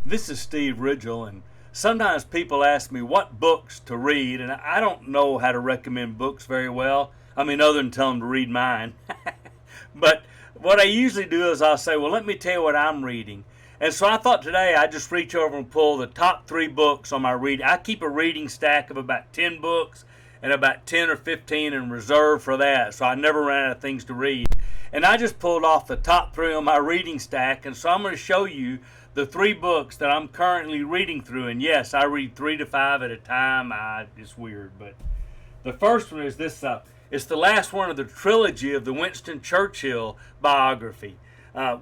This is Steve Ridgel, and sometimes people ask me what books to read, and I don't know how to recommend books very well. I mean, other than tell them to read mine. But what I usually do is I'll say, well, let me tell you what I'm reading. And so I thought today I'd just reach over and pull the top 3 books on my reading. I keep a reading stack of about 10 books and about 10 or 15 in reserve for that, so I never ran out of things to read. And I just pulled off the top 3 on my reading stack, and so I'm going to show you the 3 books that I'm currently reading through. And yes, I read 3 to 5 at a time. It's weird, but the first one is this. It's the last one of the trilogy of the Winston Churchill biography.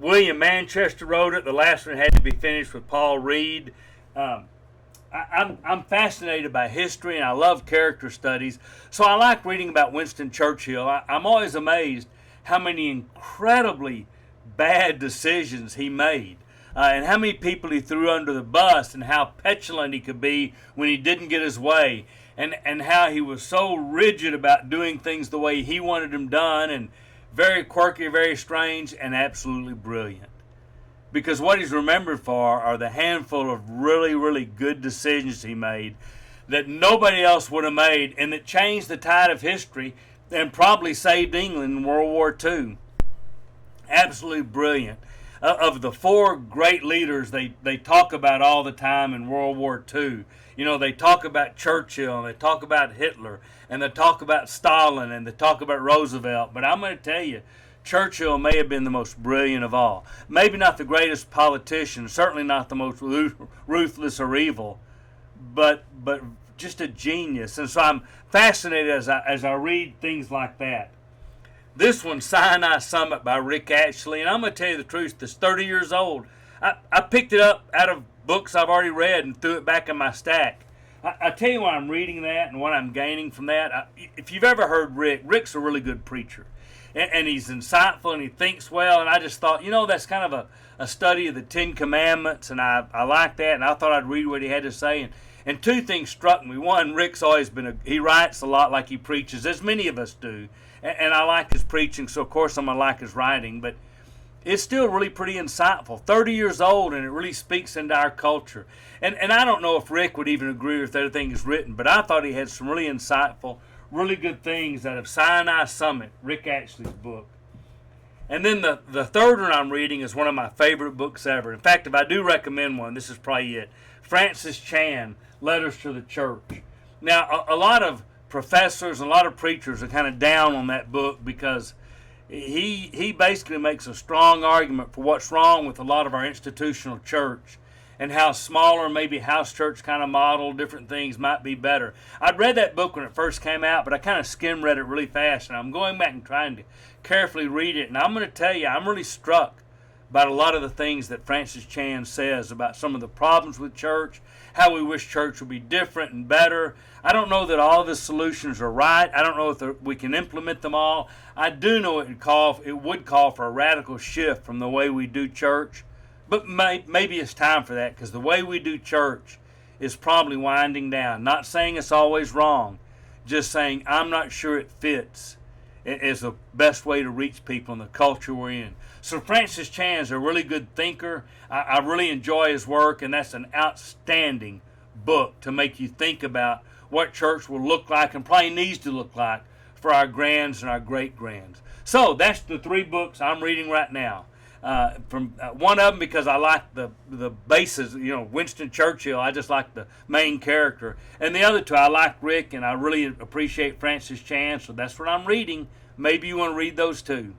William Manchester wrote it. The last one had to be finished with Paul Reed. I'm fascinated by history, and I love character studies, so I like reading about Winston Churchill. I'm always amazed how many incredibly bad decisions he made, and how many people he threw under the bus, and how petulant he could be when he didn't get his way, and how he was so rigid about doing things the way he wanted them done, and very quirky, very strange, and absolutely brilliant. Because what he's remembered for are the handful of really, really good decisions he made that nobody else would have made, and that changed the tide of history and probably saved England in World War II. Absolutely brilliant. Of the 4 great leaders they talk about all the time in World War II, you know, they talk about Churchill, and they talk about Hitler, and they talk about Stalin, and they talk about Roosevelt. But I'm going to tell you, Churchill may have been the most brilliant of all. Maybe not the greatest politician, certainly not the most ruthless or evil, but just a genius. And so I'm fascinated as I read things like that. This one, Sinai Summit by Rick Atchley, and I'm going to tell you the truth, it's 30 years old. I picked it up out of books I've already read and threw it back in my stack. I tell you why I'm reading that and what I'm gaining from that. If you've ever heard Rick's a really good preacher. And he's insightful, and he thinks well, and I just thought, that's kind of a study of the 10 Commandments, and I like that, and I thought I'd read what he had to say. And 2 things struck me. One, Rick's always he writes a lot like he preaches, as many of us do, and I like his preaching, so of course I'm going to like his writing, but it's still really pretty insightful. 30 years old, and it really speaks into our culture. And I don't know if Rick would even agree with everything he's written, but I thought he had some really insightful, really good things out of Sinai Summit, Rick Atchley's book. And then the third one I'm reading is one of my favorite books ever. In fact, if I do recommend one, this is probably it. Francis Chan, Letters to the Church. Now, a lot of professors, a lot of preachers are kind of down on that book because he basically makes a strong argument for what's wrong with a lot of our institutional church, and how smaller, maybe house church kind of model, different things might be better. I'd read that book when it first came out, but I kind of skim read it really fast, and I'm going back and trying to carefully read it. And I'm going to tell you, I'm really struck about a lot of the things that Francis Chan says about some of the problems with church, how we wish church would be different and better. I don't know that all of his solutions are right. I don't know if we can implement them all. I do know it would call for a radical shift from the way we do church. But maybe it's time for that, because the way we do church is probably winding down. Not saying it's always wrong, just saying I'm not sure it fits as the best way to reach people in the culture we're in. So Francis Chan is a really good thinker. I really enjoy his work, and that's an outstanding book to make you think about what church will look like and probably needs to look like for our grands and our great-grands. So that's the 3 books I'm reading right now. From one of them, because I like the basis, Winston Churchill, I just like the main character. And the other 2, I like Rick, and I really appreciate Francis Chan, so that's what I'm reading. Maybe you want to read those too.